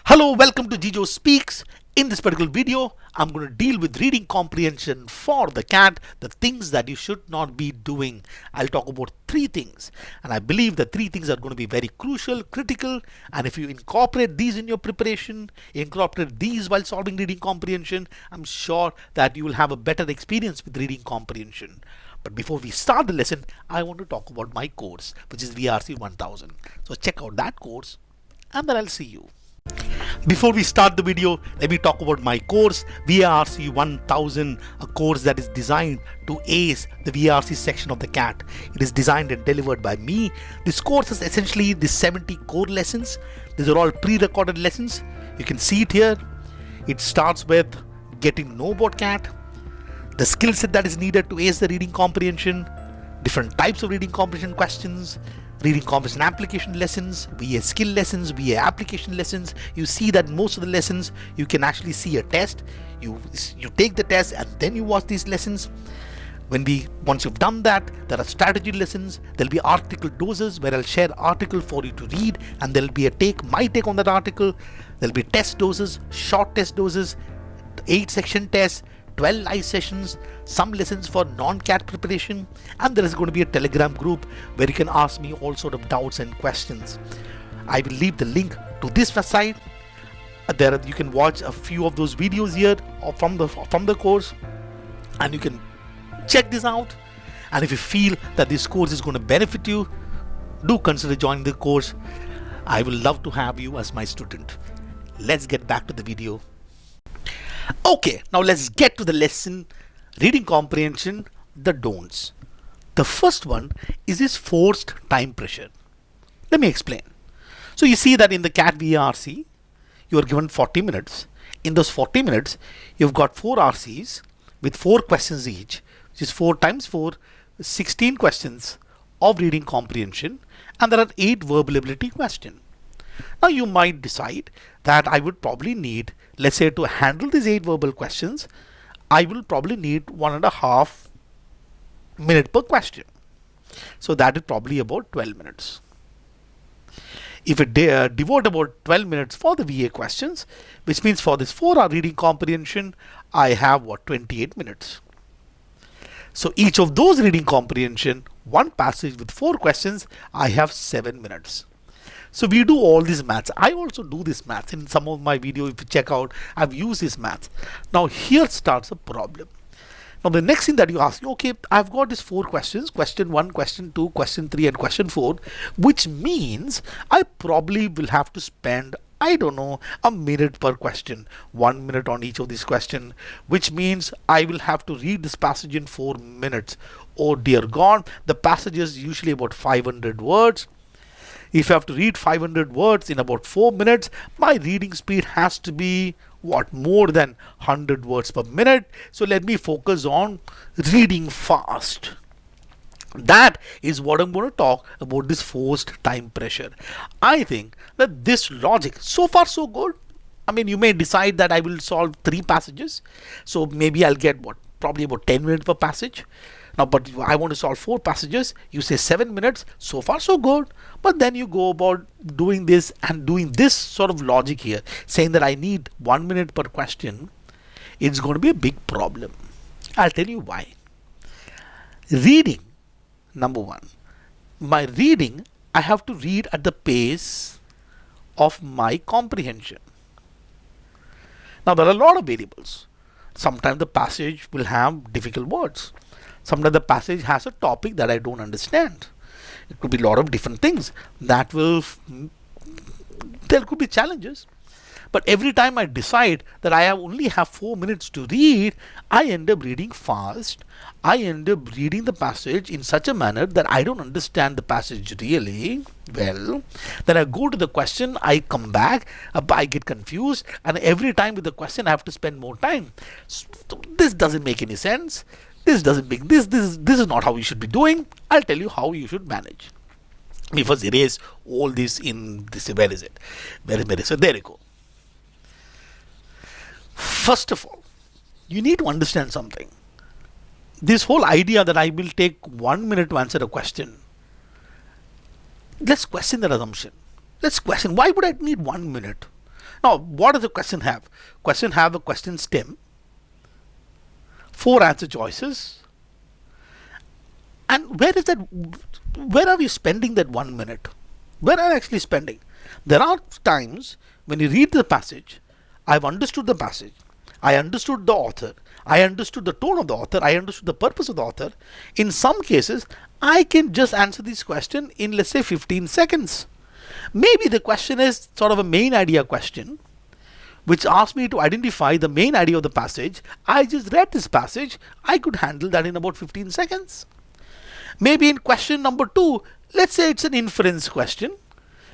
Hello, welcome to Jijo Speaks. In this particular video, I'm going to deal with reading comprehension for the cat, the things that you should not be doing. I'll talk about three things, and I believe the three things are going to be very crucial, critical, and if you incorporate these in your preparation, incorporate these while solving reading comprehension, I'm sure that you will have a better experience with reading comprehension. But before we start the lesson, I want to talk about my course, which is VRC 1000. So check out that course, and then I'll see you. Before we start the video, let me talk about my course, VRC 1000, a course that is designed to ace the VRC section of the CAT. It is designed and delivered by me. This course is essentially the 70 core lessons. These are all pre-recorded lessons. You can see it here. It starts with getting to know about CAT, the skill set that is needed to ace the reading comprehension, different types of reading comprehension questions, reading comprehension application lessons, VA skill lessons, VA application lessons. You see that most of the lessons you can actually see a test. You take the test and then you watch these lessons. Once you've done that, there are strategy lessons. There'll be article doses where I'll share article for you to read, and there'll be my take on that article. There'll be test doses, short test doses, 8 section tests, 12 live sessions, some lessons for non-CAT preparation, and there is going to be a Telegram group where you can ask me all sort of doubts and questions. I will leave the link to this website. There you can watch a few of those videos here from the course, and you can check this out. And if you feel that this course is going to benefit you, do consider joining the course. I will love to have you as my student. Let's get back to the video. Okay, now let's get to the lesson, reading comprehension, the don'ts. The first one is this forced time pressure. Let me explain. So you see that in the CAT VRC, you are given 40 minutes. In those 40 minutes, you've got 4 RCs with 4 questions each, which is 4 times 4, 16 questions of reading comprehension, and there are 8 verbal ability questions. Now you might decide that I would probably need, let's say, to handle these 8 verbal questions, I will probably need 1.5 minutes per question. So that is probably about 12 minutes. If it devote about 12 minutes for the VA questions, which means for this 4-hour reading comprehension, I have 28 minutes. So each of those reading comprehension, one passage with 4 questions, I have 7 minutes. So we do all these maths. I also do this maths in some of my videos. If you check out, I've used this maths. Now here starts a problem. Now the next thing that you ask, okay, I've got these 4 questions, question 1, question 2, question 3 and question 4, which means I probably will have to spend, I don't know, a minute per question, 1 minute on each of these questions, which means I will have to read this passage in 4 minutes. Oh dear God, the passage is usually about 500 words. If I have to read 500 words in about 4 minutes, my reading speed has to be more than 100 words per minute. So let me focus on reading fast. That is what I'm going to talk about, this forced time pressure. I think that this logic, so far so good. I mean, you may decide that I will solve 3 passages. So maybe I'll get probably about 10 minutes per passage. Now, but I want to solve 4 passages. You say 7 minutes. So far so good. But then you go about doing this and doing this sort of logic here, saying that I need 1 minute per question. It's going to be a big problem. I'll tell you why. Reading, number one. My reading, I have to read at the pace of my comprehension. Now, there are a lot of variables. Sometimes the passage will have difficult words. Sometimes the passage has a topic that I don't understand. It could be a lot of different things there could be challenges. But every time I decide that I only have 4 minutes to read, I end up reading fast. I end up reading the passage in such a manner that I don't understand the passage really well. Then I go to the question, I come back, I get confused, and every time with the question I have to spend more time. So this doesn't make any sense. This is not how you should be doing. I'll tell you how you should manage. Let me first erase all this in this. Where is it? Where is it? There you go. First of all, you need to understand something. This whole idea that I will take 1 minute to answer a question. Let's question that assumption. Let's question, why would I need 1 minute? Now, what does the question have? Question have a question stem, 4 answer choices, and where are we spending that 1 minute? Where are we actually spending? There are times when you read the passage, I've understood the passage, I understood the author, I understood the tone of the author, I understood the purpose of the author. In some cases, I can just answer this question in, let's say, 15 seconds. Maybe the question is sort of a main idea question, which asks me to identify the main idea of the passage. I just read this passage, I could handle that in about 15 seconds. Maybe in question number 2, let's say it's an inference question.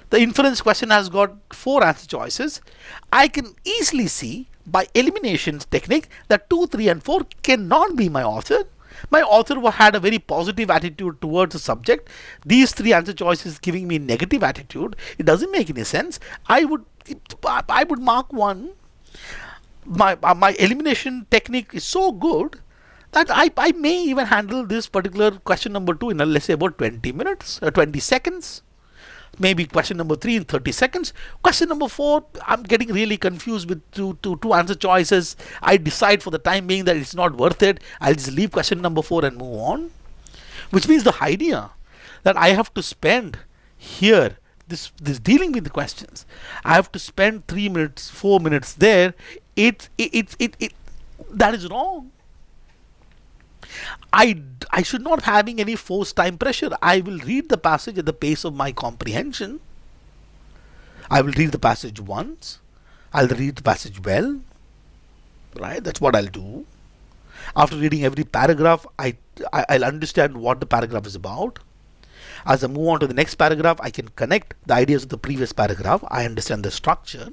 The inference question has got 4 answer choices. I can easily see by elimination technique that 2, 3 and 4 cannot be my author. My author had a very positive attitude towards the subject. These 3 answer choices giving me negative attitude. It doesn't make any sense. I would mark 1. My elimination technique is so good that I may even handle this particular question number 2 in, let's say, about 20 minutes or 20 seconds. Maybe question number 3 in 30 seconds. Question number 4, I'm getting really confused with two answer choices. I decide for the time being that it's not worth it. I'll just leave question number 4 and move on. Which means the idea that I have to spend here, this dealing with the questions, I have to spend 3 minutes, 4 minutes there, that is wrong. I should not having any forced time pressure. I will read the passage at the pace of my comprehension. I will read the passage once. I'll read the passage well. Right? That's what I'll do. After reading every paragraph, I'll understand what the paragraph is about. As I move on to the next paragraph, I can connect the ideas of the previous paragraph. I understand the structure.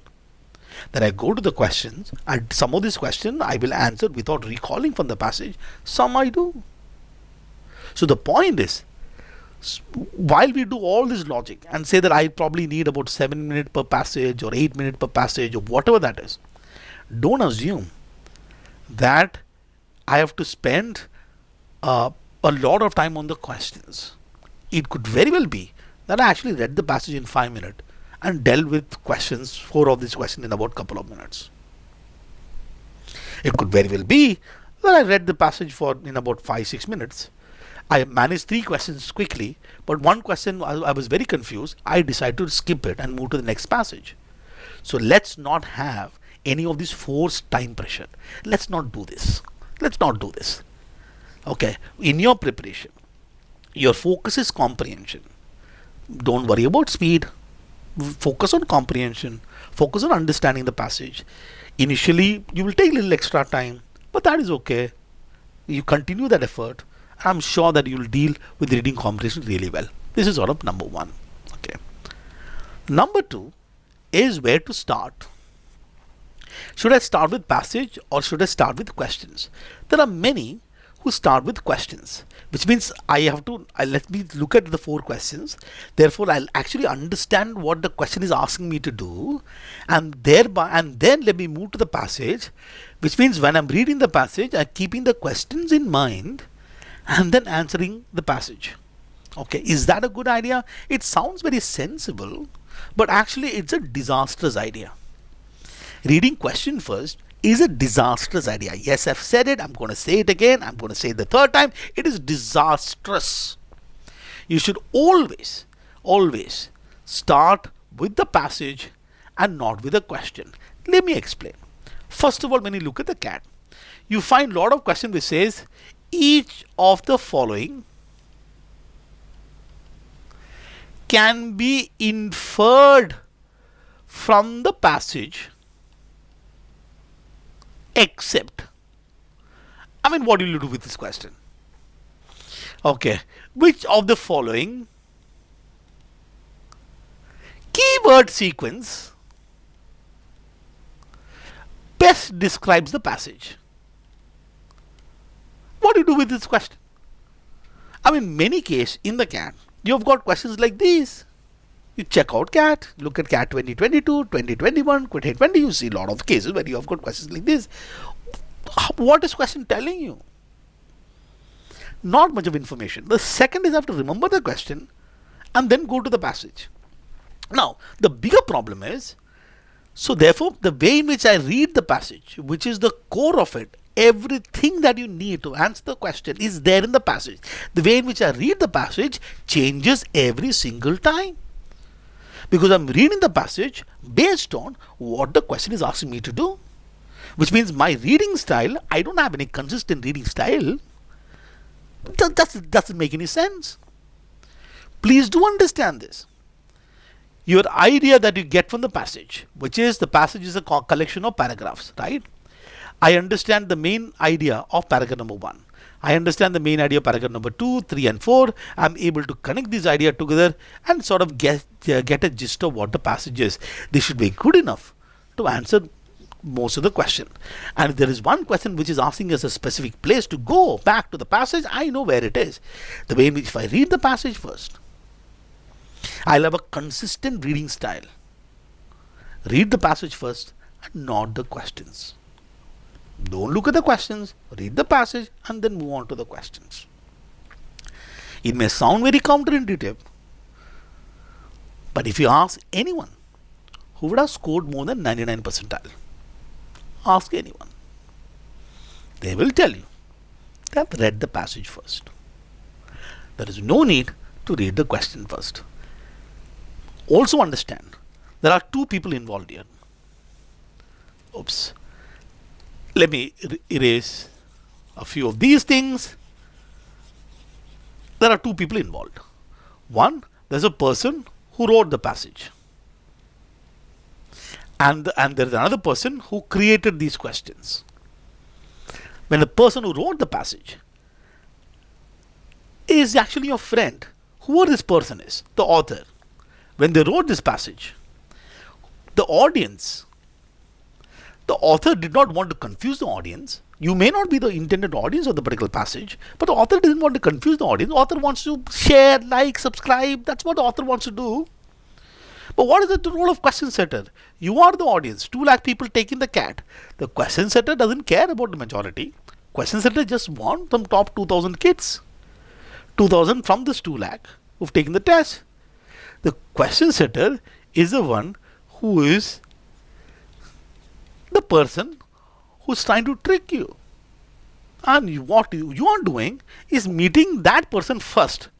Then I go to the questions, and some of these questions I will answer without recalling from the passage. Some I do. So the point is, while we do all this logic and say that I probably need about 7 minutes per passage or 8 minutes per passage or whatever that is, don't assume that I have to spend a lot of time on the questions. It could very well be that I actually read the passage in 5 minutes and dealt with questions, 4 of these questions in about a couple of minutes. It could very well be that I read the passage in about 5-6 minutes. I managed 3 questions quickly, but one question I was very confused. I decided to skip it and move to the next passage. So let's not have any of this forced time pressure. Let's not do this. Okay, in your preparation, your focus is comprehension. Don't worry about speed. Focus on comprehension. Focus on understanding the passage. Initially, you will take a little extra time, but that is okay. You continue that effort. I'm sure that you'll deal with reading comprehension really well. This is sort of number 1. Okay. Number 2 is where to start. Should I start with passage or should I start with questions? There are many who start with questions, which means I have to let me look at the 4 questions. Therefore, I'll actually understand what the question is asking me to do, and then let me move to the passage, which means when I'm reading the passage, I'm keeping the questions in mind and then answering the passage. Okay, is that a good idea? It sounds very sensible, but actually it's a disastrous idea. Reading question first is a disastrous idea. Yes, I've said it. I'm going to say it again. I'm going to say it the 3rd time. It is disastrous. You should always start with the passage and not with a question. Let me explain. First of all, when you look at the CAT, you find a lot of questions which says each of the following can be inferred from the passage except. What will you do with this question? Okay, which of the following keyword sequence best describes the passage? What do you do with this question? Many cases in the CAT, you have got questions like these. You check out CAT, look at CAT 2022, 2021, 2020, you see a lot of cases where you have got questions like this. What is question telling you? Not much of information. The second is I have to remember the question and then go to the passage. Now, the bigger problem is, So therefore, the way in which I read the passage, which is the core of it, everything that you need to answer the question is there in the passage. The way in which I read the passage changes every single time. Because I'm reading the passage based on what the question is asking me to do. Which means my reading style, I don't have any consistent reading style. That doesn't make any sense. Please do understand this. Your idea that you get from the passage, which is the passage is a collection of paragraphs, right? I understand the main idea of paragraph number 1. I understand the main idea of paragraph number 2, 3 and 4. I'm able to connect these ideas together and sort of get a gist of what the passage is. This should be good enough to answer most of the question. And if there is one question which is asking us a specific place to go back to the passage, I know where it is. The way in which if I read the passage first, I'll have a consistent reading style. Read the passage first and not the questions. Don't look at the questions, read the passage and then move on to the questions. It may sound very counterintuitive, but if you ask anyone who would have scored more than 99 percentile, ask anyone, they will tell you they have read the passage first. There is no need to read the question first. Also understand, there are two people involved here. Oops. Let me erase a few of these things. There are two people involved. One, there's a person who wrote the passage. And there's another person who created these questions. When the person who wrote the passage is actually your friend, whoever this person is, the author, when they wrote this passage, the audience, the author did not want to confuse the audience. You may not be the intended audience of the particular passage, but the author didn't want to confuse the audience. The author wants to share, like, subscribe. That's what the author wants to do. But what is the role of question setter? You are the audience. 2 lakh people taking the cat. The question setter doesn't care about the majority. Question setter just wants some top 2,000 kids. 2,000 from this 2 lakh who've taken the test. The question setter is the one who is the person who's trying to trick you. And what you are doing is meeting that person first.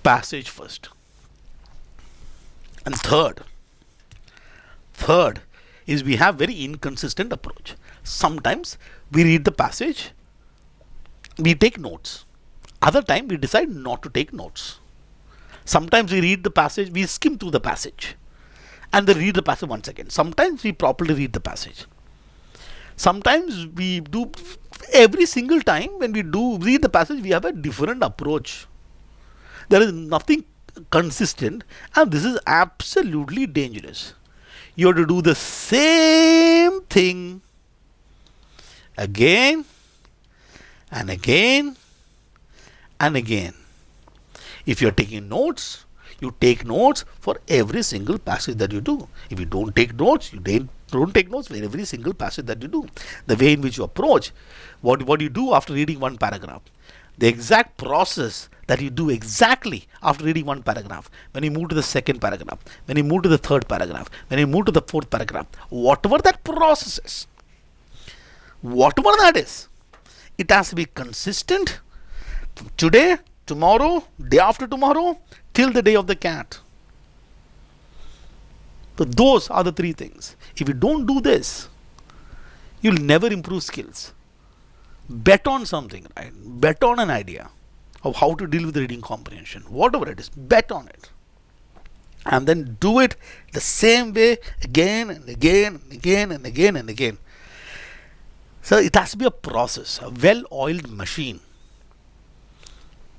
Passage first. And third is we have very inconsistent approach. Sometimes we read the passage, we take notes. Other time we decide not to take notes. Sometimes we read the passage, we skim through the passage and then read the passage once again. Sometimes we properly read the passage. Sometimes we do, every single time when we do read the passage, we have a different approach. There is nothing consistent and this is absolutely dangerous. You have to do the same thing again and again and again. If you are taking notes, you take notes for every single passage that you do. If you don't take notes, you don't take notes for every single passage that you do. The way in which you approach, what do you do after reading one paragraph? The exact process that you do exactly after reading one paragraph, when you move to the second paragraph, when you move to the third paragraph, when you move to the fourth paragraph, whatever that process is, whatever that is, it has to be consistent today, tomorrow, day after tomorrow, till the day of the cat. So those are the 3 things. If you don't do this, you'll never improve skills. Bet on something, right? Bet on an idea of how to deal with reading comprehension. Whatever it is, bet on it. And then do it the same way again and again and again and again and again. So it has to be a process, a well-oiled machine.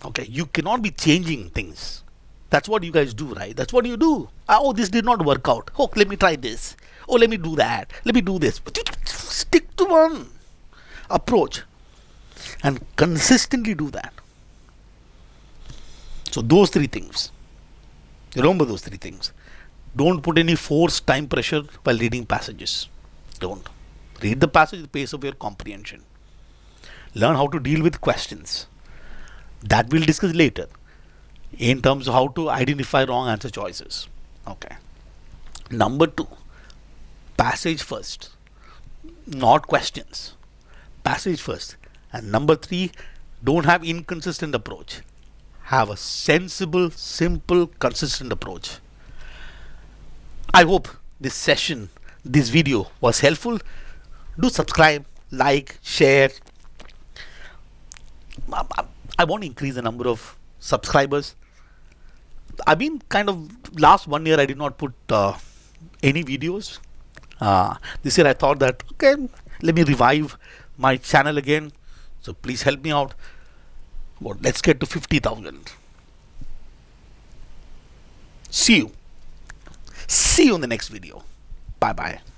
Okay, you cannot be changing things. That's what you guys do, right? That's what you do. Oh, this did not work out. Oh, let me try this. Oh, let me do that. Let me do this. But you stick to one approach and consistently do that. So those 3 things. Remember those 3 things. Don't put any forced time pressure while reading passages. Don't. Read the passage at the pace of your comprehension. Learn how to deal with questions. That we'll discuss later in terms of how to identify wrong answer choices. Okay. Number two, passage first, not questions. Passage first. And number three, don't have inconsistent approach. Have a sensible, simple, consistent approach. I hope this session, this video was helpful. Do subscribe, like, share. I want to increase the number of subscribers. I've been kind of, last 1 year I did not put any videos. This year I thought that, okay, let me revive my channel again. So please help me out. Well, let's get to 50,000. See you. See you in the next video. Bye bye.